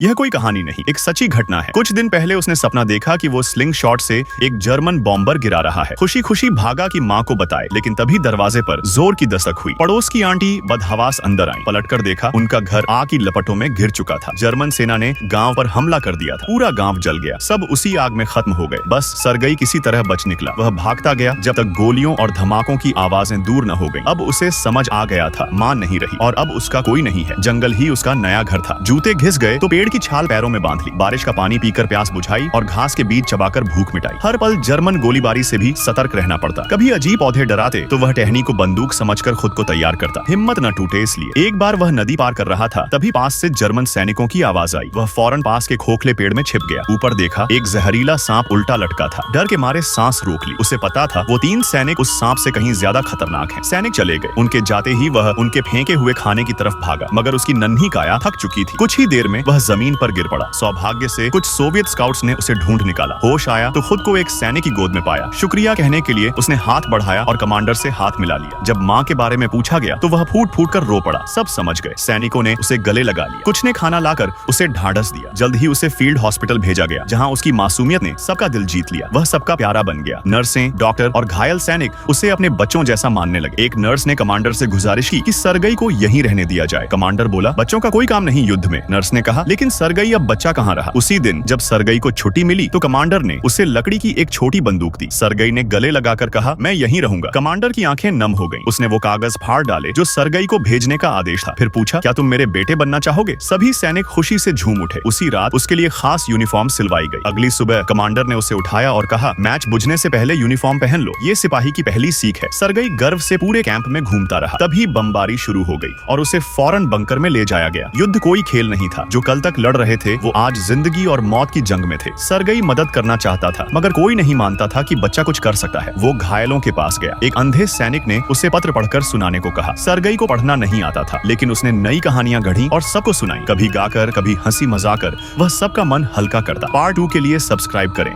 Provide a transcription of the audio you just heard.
यह कोई कहानी नहीं, एक सच्ची घटना है। कुछ दिन पहले उसने सपना देखा कि वो स्लिंग शॉट से एक जर्मन बॉम्बर गिरा रहा है। खुशी खुशी भागा कि माँ को बताए, लेकिन तभी दरवाजे पर जोर की दस्तक हुई। पड़ोस की आंटी बदहवास अंदर आई। पलटकर देखा, उनका घर आग की लपटों में घिर चुका था। जर्मन सेना ने गांव पर हमला कर दिया था। पूरा गांव जल गया। सब उसी आग में खत्म हो गए। बस सरगई किसी तरह बच निकला। वह भागता गया जब तक गोलियों और धमाकों की आवाजें दूर न हो गई। अब उसे समझ आ गया था, माँ नहीं रही और अब उसका कोई नहीं है। जंगल ही उसका नया घर था। जूते घिस गए तो पेड़ की छाल पैरों में बांध ली। बारिश का पानी पीकर प्यास बुझाई और घास के बीच चबाकर भूख मिटाई। हर पल जर्मन गोलीबारी से भी सतर्क रहना पड़ता। कभी अजीब पौधे डराते तो वह टहनी को बंदूक समझकर खुद को तैयार करता। हिम्मत न टूटे इसलिए। एक बार वह नदी पार कर रहा था, तभी पास से जर्मन सैनिकों की आवाज आई। वह फौरन पास के खोखले पेड़ में छिप गया। ऊपर देखा, एक जहरीला सांप उल्टा लटका था। डर के मारे सांस रोक ली। उसे पता था वो 3 सैनिक उस सांप से कहीं ज्यादा खतरनाक हैं। सैनिक चले गए। उनके जाते ही वह उनके फेंके हुए खाने की तरफ भागा, मगर उसकी नन्ही काया थक चुकी थी। कुछ ही देर में वह जमीन पर गिर पड़ा। सौभाग्य से कुछ सोवियत स्काउट्स ने उसे ढूंढ निकाला। होश आया तो खुद को एक सैनिक की गोद में पाया। शुक्रिया कहने के लिए उसने हाथ बढ़ाया और कमांडर से हाथ मिला लिया। जब माँ के बारे में पूछा गया तो वह फूट फूट कर रो पड़ा। सब समझ गए। सैनिकों ने उसे गले लगा लिया। कुछ ने खाना लाकर उसे ढांढस दिया। जल्द ही उसे फील्ड हॉस्पिटल भेजा गया, जहाँ उसकी मासूमियत ने सबका दिल जीत लिया। वह सबका प्यारा बन गया। नर्सें, डॉक्टर और घायल सैनिक उसे अपने बच्चों जैसा मानने लगे। एक नर्स ने कमांडर से गुजारिश की कि सरगई को यहीं रहने दिया जाए। कमांडर बोला, बच्चों का कोई काम नहीं युद्ध में। नर्स ने कहा, लेकिन सरगई अब बच्चा कहाँ रहा। उसी दिन जब सरगई को छुट्टी मिली तो कमांडर ने उसे लकड़ी की एक छोटी बंदूक दी। सरगई ने गले लगाकर कहा, मैं यहीं रहूंगा। कमांडर की आंखें नम हो गईं। उसने वो कागज फाड़ डाले जो सरगई को भेजने का आदेश था। फिर पूछा, क्या तुम मेरे बेटे बनना चाहोगे? सभी सैनिक खुशी से झूम उठे। उसी रात उसके लिए खास यूनिफॉर्म सिलवाई गई। अगली सुबह कमांडर ने उसे उठाया और कहा, मैच बुझने से पहले यूनिफॉर्म पहन लो। ये सिपाही की पहली सीख है। सरगई गर्व से पूरे कैंप में घूमता रहा। तभी बमबारी शुरू हो गई और उसे फौरन बंकर में ले जाया गया। युद्ध कोई खेल नहीं था। जो कल तक लड़ रहे थे वो आज जिंदगी और मौत की जंग में थे। सरगई मदद करना चाहता था, मगर कोई नहीं मानता था कि बच्चा कुछ कर सकता है। वो घायलों के पास गया। एक अंधे सैनिक ने उसे पत्र पढ़कर सुनाने को कहा। सरगई को पढ़ना नहीं आता था, लेकिन उसने नई कहानियां गढ़ी और सबको सुनाई। कभी गाकर, कभी हंसी मजाक कर वह सबका मन हल्का करता। पार्ट 2 के लिए सब्सक्राइब करें।